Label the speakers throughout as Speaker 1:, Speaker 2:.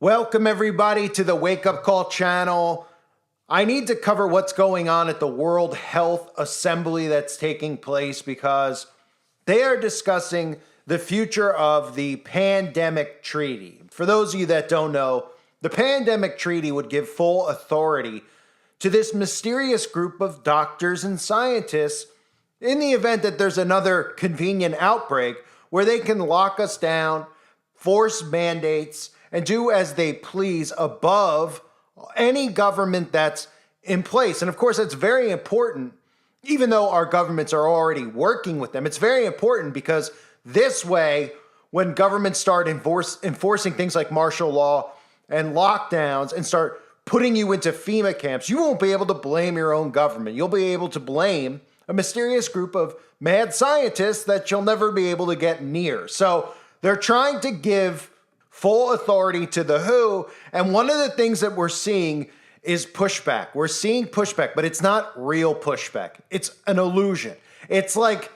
Speaker 1: Welcome, everybody, to the Wake Up Call channel. I need to cover what's going on at the World Health Assembly that's taking place because they are discussing the future of the pandemic treaty. For those of you that don't know, the pandemic treaty would give full authority to this mysterious group of doctors and scientists in the event that there's another convenient outbreak where they can lock us down, force mandates, and do as they please above any government that's in place. And of course, that's very important, even though our governments are already working with them. It's very important because this way, when governments start enforcing things like martial law and lockdowns and start putting you into FEMA camps, you won't be able to blame your own government. You'll be able to blame a mysterious group of mad scientists that you'll never be able to get near. So they're trying to give full authority to the WHO. And one of the things that we're seeing is pushback. We're seeing pushback, but it's not real pushback. It's an illusion. It's like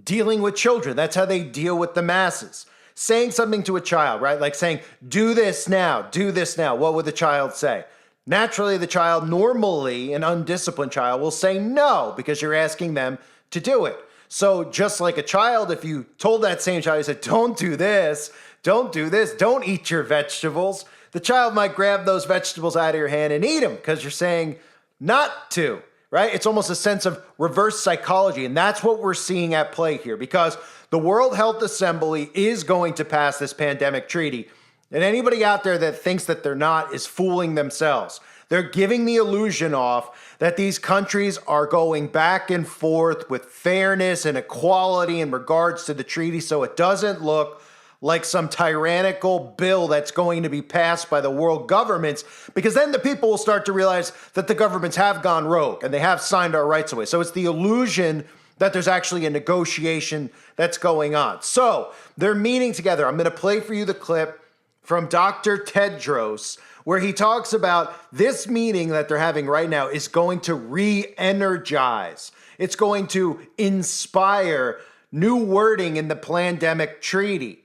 Speaker 1: dealing with children. That's how they deal with the masses. Saying something to a child, right? Like saying, do this now, do this now. What would the child say? Naturally, the child, normally an undisciplined child, will say no because you're asking them to do it. So just like a child, if you told that same child, you said, don't do this, don't do this, don't eat your vegetables, the child might grab those vegetables out of your hand and eat them because you're saying not to, right? It's almost a sense of reverse psychology. And that's what we're seeing at play here because the World Health Assembly is going to pass this pandemic treaty. And anybody out there that thinks that they're not is fooling themselves. They're giving the illusion off that these countries are going back and forth with fairness and equality in regards to the treaty so it doesn't look like some tyrannical bill that's going to be passed by the world governments, because then the people will start to realize that the governments have gone rogue and they have signed our rights away. So it's the illusion that there's actually a negotiation that's going on. So they're meeting together. I'm going to play for you the clip from Dr. Tedros, where he talks about this meeting that they're having right now is going to re-energize. It's going to inspire new wording in the pandemic treaty.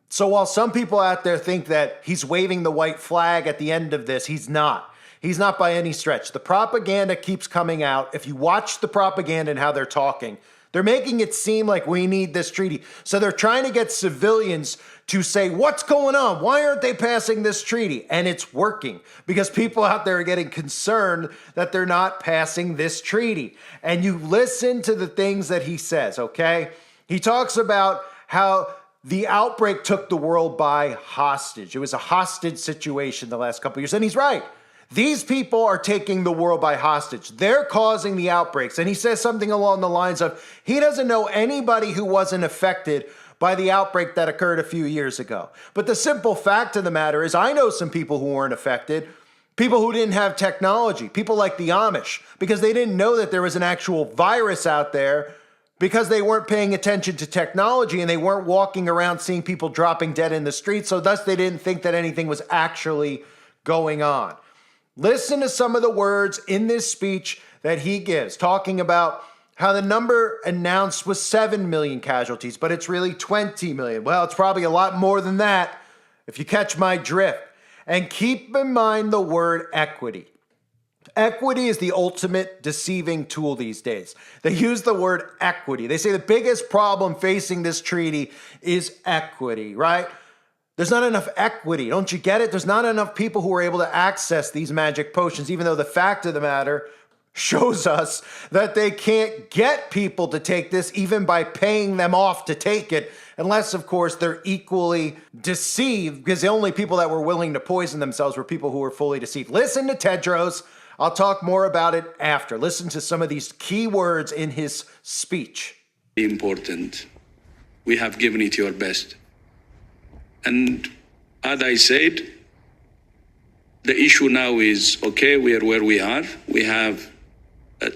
Speaker 1: So while some people out there think that he's waving the white flag at the end of this, he's not. He's not by any stretch. The propaganda keeps coming out. If you watch the propaganda and how they're talking, they're making it seem like we need this treaty. So they're trying to get civilians to say, what's going on? Why aren't they passing this treaty? And it's working because people out there are getting concerned that they're not passing this treaty. And you listen to the things that he says, okay? He talks about how the outbreak took the world by hostage. It was a hostage situation the last couple of years. And he's right. These people are taking the world by hostage. They're causing the outbreaks. And he says something along the lines of, he doesn't know anybody who wasn't affected by the outbreak that occurred a few years ago. But the simple fact of the matter is, I know some people who weren't affected, people who didn't have technology, people like the Amish, because they didn't know that there was an actual virus out there because they weren't paying attention to technology and they weren't walking around seeing people dropping dead in the streets. So thus they didn't think that anything was actually going on. Listen to some of the words in this speech that he gives, talking about how the number announced was 7 million casualties, but it's really 20 million. Well, it's probably a lot more than that, if you catch my drift. And keep in mind the word equity. Equity is the ultimate deceiving tool these days. They use the word equity. They say the biggest problem facing this treaty is equity, right? There's not enough equity. Don't you get it? There's not enough people who are able to access these magic potions, even though the fact of the matter shows us that they can't get people to take this even by paying them off to take it, unless, of course, they're equally deceived, because the only people that were willing to poison themselves were people who were fully deceived. Listen to Tedros. I'll talk more about it after. Listen to some of these key words in his speech.
Speaker 2: Important. We have given it your best. And as I said, the issue now is, okay, we are where we are. We have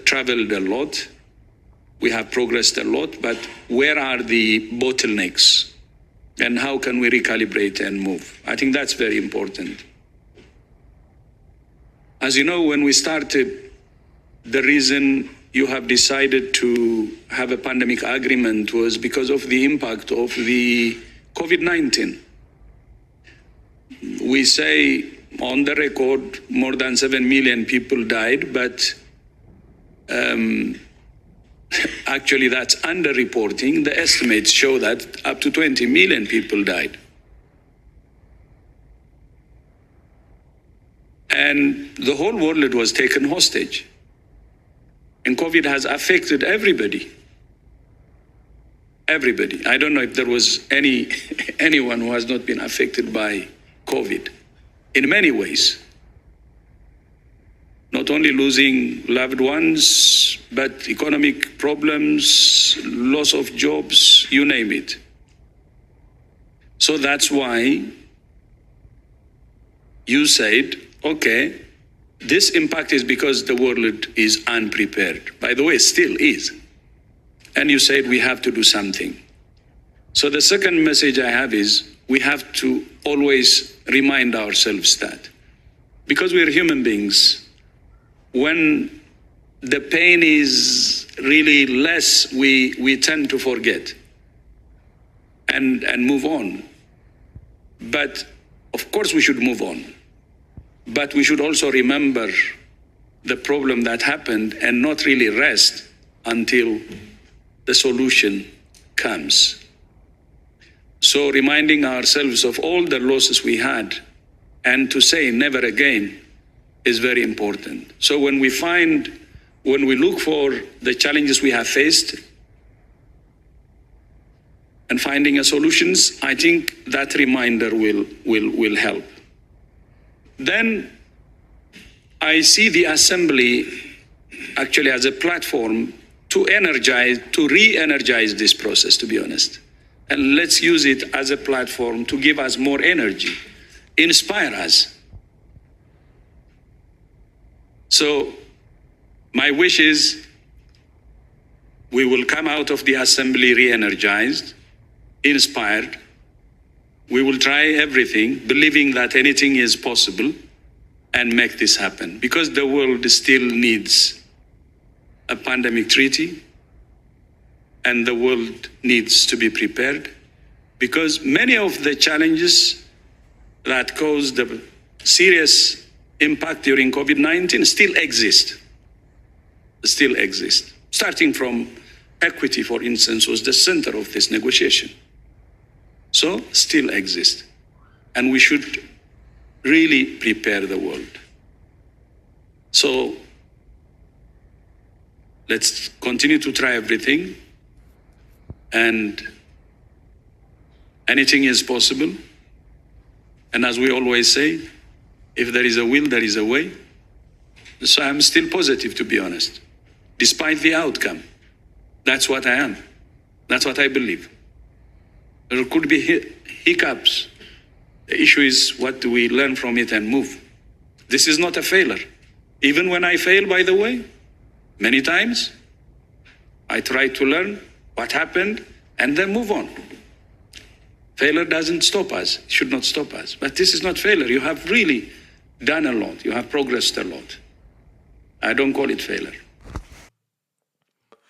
Speaker 2: traveled a lot. We have progressed a lot, but where are the bottlenecks? And how can we recalibrate and move? I think that's very important. As you know, when we started, the reason you have decided to have a pandemic agreement was because of the impact of the COVID-19. we say on the record more than 7 million people died, but actually that's underreporting. The estimates show that up to 20 million people died. And the whole world was taken hostage. And COVID has affected everybody. Everybody. I don't know if there was anyone who has not been affected by COVID in many ways. Not only losing loved ones, but economic problems, loss of jobs, you name it. So that's why you said, okay, this impact is because the world is unprepared. By the way, still is. And you said we have to do something. So the second message I have is we have to always remind ourselves that because we're human beings, when the pain is really less, we tend to forget and move on. But of course we should move on. But we should also remember the problem that happened and not really rest until the solution comes. So reminding ourselves of all the losses we had and to say never again is very important. So when we look for the challenges we have faced and finding a solutions, I think that reminder will help. Then I see the assembly actually as a platform to re-energize this process, to be honest. And let's use it as a platform to give us more energy, inspire us. So my wish is we will come out of the assembly re-energized, inspired. We will try everything, believing that anything is possible, and make this happen. Because the world still needs a pandemic treaty, and the world needs to be prepared, because many of the challenges that caused the serious impact during COVID-19 still exist. Starting from equity, for instance, was the center of this negotiation. So still exist. And we should really prepare the world. So let's continue to try everything, and anything is possible. And as we always say, if there is a will, there is a way. So I'm still positive, to be honest, despite the outcome. That's what I am. That's what I believe. There could be hiccups. The issue is what do we learn from it and move. This is not a failure. Even when I fail, by the way, many times, I try to learn what happened and then move on. Failure doesn't stop us, should not stop us. But this is not failure. You have really done a lot. You have progressed a lot. I don't call it failure.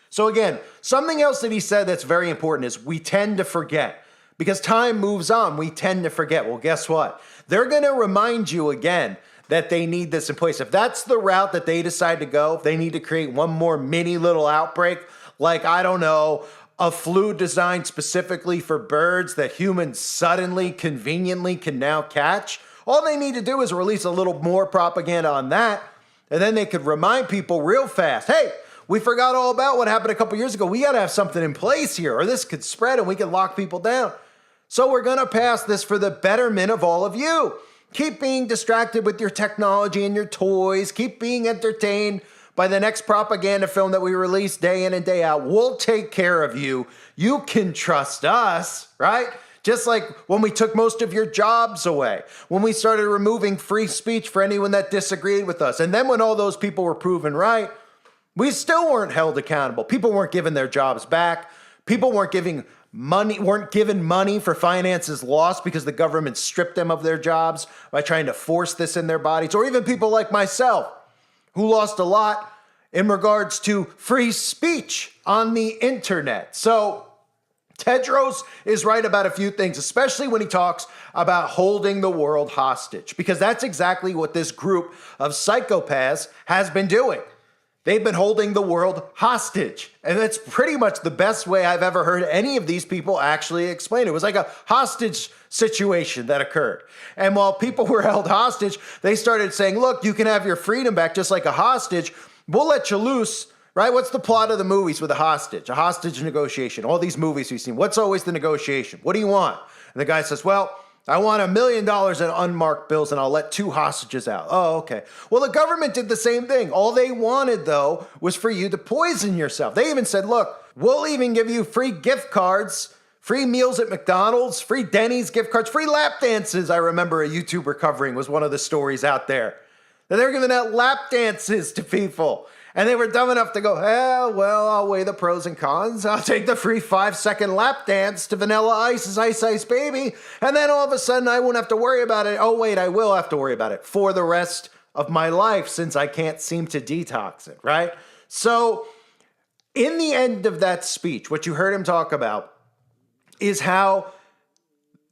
Speaker 1: So again, something else that he said that's very important is we tend to forget. Because time moves on, we tend to forget. Well, guess what? They're going to remind you again that they need this in place. If that's the route that they decide to go, if they need to create one more mini little outbreak, like, I don't know, a flu designed specifically for birds that humans suddenly, conveniently can now catch, all they need to do is release a little more propaganda on that, and then they could remind people real fast, hey, we forgot all about what happened a couple years ago. We got to have something in place here, or this could spread and we can lock people down. So we're going to pass this for the betterment of all of you. Keep being distracted with your technology and your toys. Keep being entertained by the next propaganda film that we release day in and day out. We'll take care of you. You can trust us, right? Just like when we took most of your jobs away, when we started removing free speech for anyone that disagreed with us. And then when all those people were proven right, we still weren't held accountable. People weren't given their jobs back. People weren't given money for finances lost because the government stripped them of their jobs by trying to force this in their bodies. Or even people like myself who lost a lot in regards to free speech on the internet. So Tedros is right about a few things, especially when he talks about holding the world hostage, because that's exactly what this group of psychopaths has been doing. They've been holding the world hostage. And that's pretty much the best way I've ever heard any of these people actually explain it. It was like a hostage situation that occurred. And while people were held hostage, they started saying, look, you can have your freedom back just like a hostage. We'll let you loose, right? What's the plot of the movies with a hostage negotiation? All these movies we've seen. What's always the negotiation? What do you want? And the guy says, well, I want $1 million in unmarked bills and I'll let 2 hostages out. Oh, okay. Well, the government did the same thing. All they wanted, though, was for you to poison yourself. They even said, look, we'll even give you free gift cards, free meals at McDonald's, free Denny's gift cards, free lap dances. I remember a YouTuber covering was one of the stories out there. That they were giving out lap dances to people. And they were dumb enough to go, well, I'll weigh the pros and cons. I'll take the free 5-second lap dance to Vanilla Ice's Ice Ice Baby. And then all of a sudden I won't have to worry about it. Oh, wait, I will have to worry about it for the rest of my life since I can't seem to detox it, right? So in the end of that speech, what you heard him talk about is how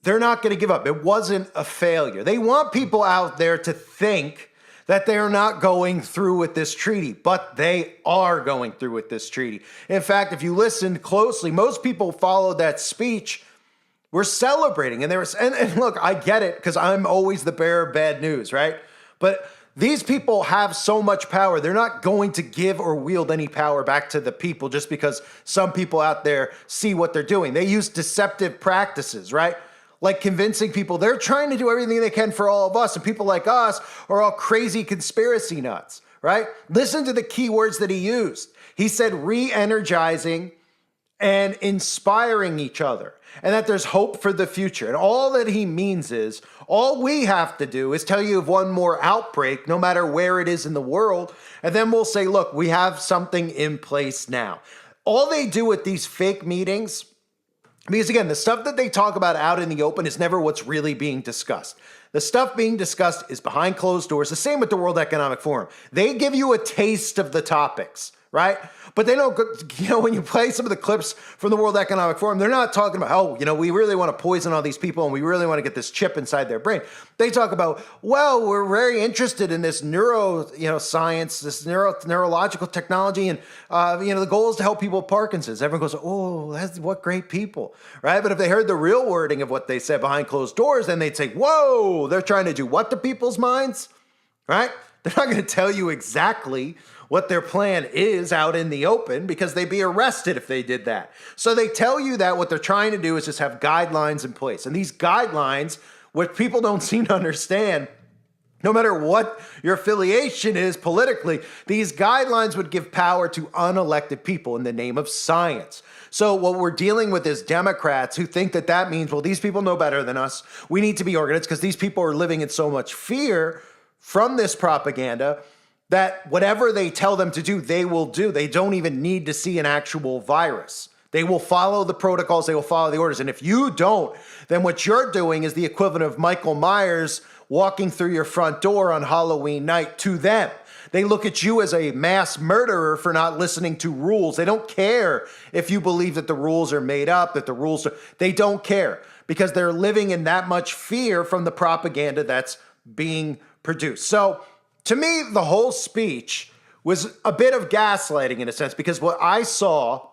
Speaker 1: they're not going to give up. It wasn't a failure. They want people out there to think that they're not going through with this treaty, but they are going through with this treaty. In fact, if you listened closely, most people followed that speech were celebrating. And and look, I get it because I'm always the bearer of bad news, right? But these people have so much power. They're not going to give or wield any power back to the people just because some people out there see what they're doing. They use deceptive practices, right? Like convincing people they're trying to do everything they can for all of us. And people like us are all crazy conspiracy nuts, right? Listen to the key words that he used. He said re-energizing and inspiring each other, and that there's hope for the future. And all that he means is all we have to do is tell you of one more outbreak, no matter where it is in the world. And then we'll say, look, we have something in place now. All they do with these fake meetings, because again, the stuff that they talk about out in the open is never what's really being discussed. The stuff being discussed is behind closed doors. The same with the World Economic Forum. They give you a taste of the topics, right? But they don't, when you play some of the clips from the World Economic Forum, they're not talking about, we really want to poison all these people and we really want to get this chip inside their brain. They talk about, well, we're very interested in this science, this neurological technology, and the goal is to help people with Parkinson's. Everyone goes, oh, what great people, right? But if they heard the real wording of what they said behind closed doors, then they'd say, whoa, they're trying to do what to people's minds, right? They're not going to tell you exactly what their plan is out in the open because they'd be arrested if they did that. So they tell you that what they're trying to do is just have guidelines in place. And these guidelines, what people don't seem to understand, no matter what your affiliation is politically, these guidelines would give power to unelected people in the name of science. So what we're dealing with is Democrats who think that that means, well, these people know better than us. We need to be organized because these people are living in so much fear from this propaganda that whatever they tell them to do, they will do. They don't even need to see an actual virus. They will follow the protocols. They will follow the orders. And if you don't, then what you're doing is the equivalent of Michael Myers walking through your front door on Halloween night to them. They look at you as a mass murderer for not listening to rules. They don't care if you believe that the rules are made up, that the rules are, they don't care because they're living in that much fear from the propaganda that's being produced. So to me, the whole speech was a bit of gaslighting in a sense, because what I saw,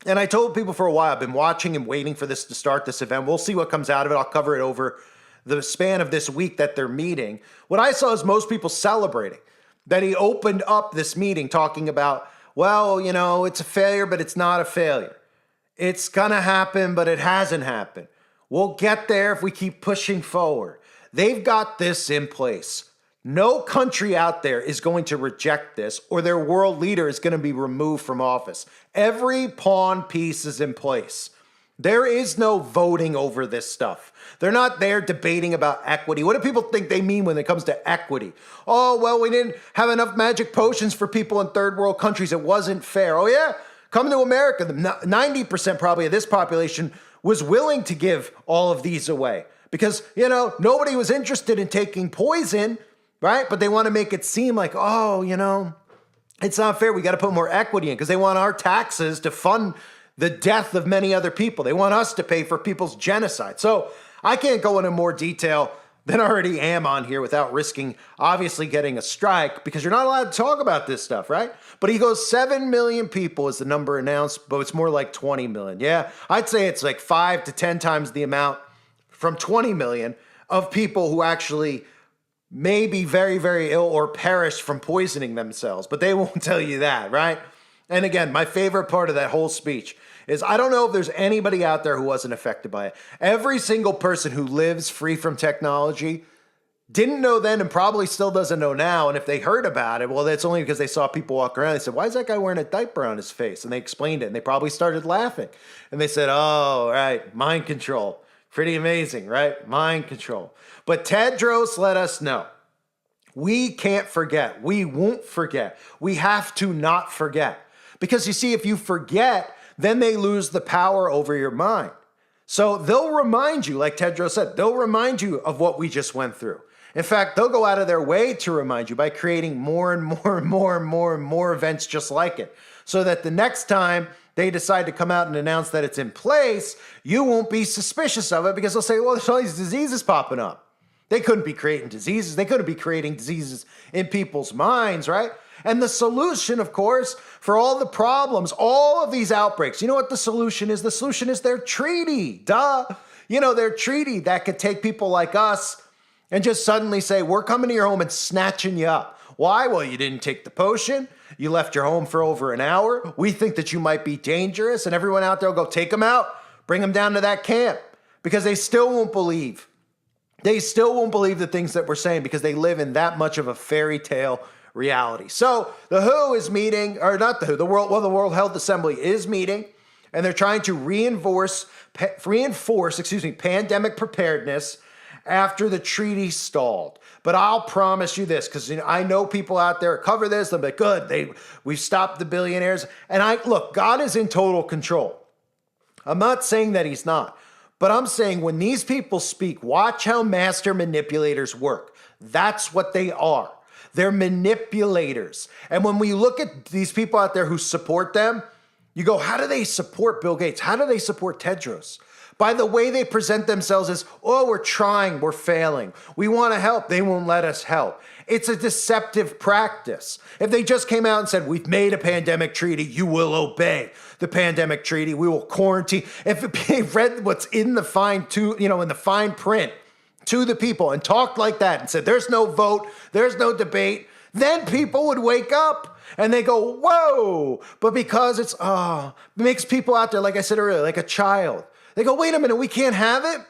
Speaker 1: and I told people for a while, I've been watching and waiting for this to start, this event. We'll see what comes out of it. I'll cover it over the span of this week that they're meeting. What I saw is most people celebrating that he opened up this meeting talking about, well, it's a failure, but it's not a failure. It's going to happen, but it hasn't happened. We'll get there if we keep pushing forward. They've got this in place. No country out there is going to reject this, or their world leader is going to be removed from office. Every pawn piece is in place. There is no voting over this stuff. They're not there debating about equity. What do people think they mean when it comes to equity? Oh, well, we didn't have enough magic potions for people in third world countries. It wasn't fair. Oh, yeah? Come to America. 90% probably of this population was willing to give all of these away because, nobody was interested in taking poison. Right? But they want to make it seem like, it's not fair. We got to put more equity in because they want our taxes to fund the death of many other people. They want us to pay for people's genocide. So I can't go into more detail than I already am on here without risking obviously getting a strike, because you're not allowed to talk about this stuff, right? But he goes 7 million people is the number announced, but it's more like 20 million. Yeah, I'd say it's like 5 to 10 times the amount from 20 million of people who actually may be very, very ill or perish from poisoning themselves, but they won't tell you that, right? And again, my favorite part of that whole speech is I don't know if there's anybody out there who wasn't affected by it. Every single person who lives free from technology didn't know then and probably still doesn't know now. And if they heard about it, well, that's only because they saw people walk around. They said, why is that guy wearing a diaper on his face? And they explained it, and they probably started laughing. And they said, oh, right, mind control. Pretty amazing, right? Mind control. But Tedros let us know. We can't forget. We won't forget. We have to not forget. Because you see, if you forget, then they lose the power over your mind. So they'll remind you, like Tedros said, they'll remind you of what we just went through. In fact, they'll go out of their way to remind you by creating more and more and more and more and more events just like it. So that the next time they decide to come out and announce that it's in place, you won't be suspicious of it, because they'll say, well, there's all these diseases popping up. They couldn't be creating diseases. They couldn't be creating diseases in people's minds, right? And the solution, of course, for all the problems, all of these outbreaks, you know what the solution is? The solution is their treaty. Duh. You know, their treaty that could take people like us and just suddenly say, we're coming to your home and snatching you up. Why? Well, you didn't take the potion. You left your home for over an hour. We think that you might be dangerous. And everyone out there will go, take them out, bring them down to that camp, because they still won't believe. They still won't believe the things that we're saying, because they live in that much of a fairy tale reality. So the WHO is meeting, or not the WHO, the World Health Assembly is meeting, and they're trying to reinforce pandemic preparedness after the treaty stalled. But I'll promise you this, because I know people out there cover this. They'll be good. We've stopped the billionaires. And look, God is in total control. I'm not saying that he's not, but I'm saying when these people speak, watch how master manipulators work. That's what they are. They're manipulators. And when we look at these people out there who support them, you go, how do they support Bill Gates? How do they support Tedros? By the way they present themselves as, oh, we're trying, we're failing. We want to help, they won't let us help. It's a deceptive practice. If they just came out and said, we've made a pandemic treaty, you will obey the pandemic treaty, we will quarantine. If they read what's in the fine print to the people and talked like that and said, there's no vote, there's no debate, then people would wake up and they go, whoa. But because it makes people out there, like I said earlier, like a child. They go, wait a minute, we can't have it?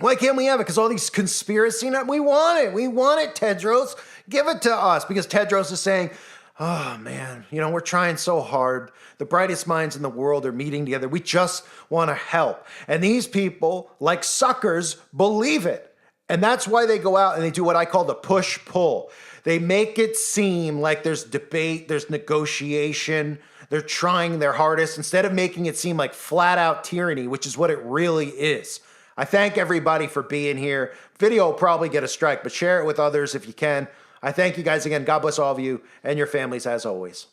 Speaker 1: Why can't we have it? Because all these conspiracy, we want it. We want it, Tedros. Give it to us. Because Tedros is saying, oh man, we're trying so hard. The brightest minds in the world are meeting together. We just want to help. And these people, like suckers, believe it. And that's why they go out and they do what I call the push-pull. They make it seem like there's debate, there's negotiation, they're trying their hardest, instead of making it seem like flat-out tyranny, which is what it really is. I thank everybody for being here. Video will probably get a strike, but share it with others if you can. I thank you guys again. God bless all of you and your families as always.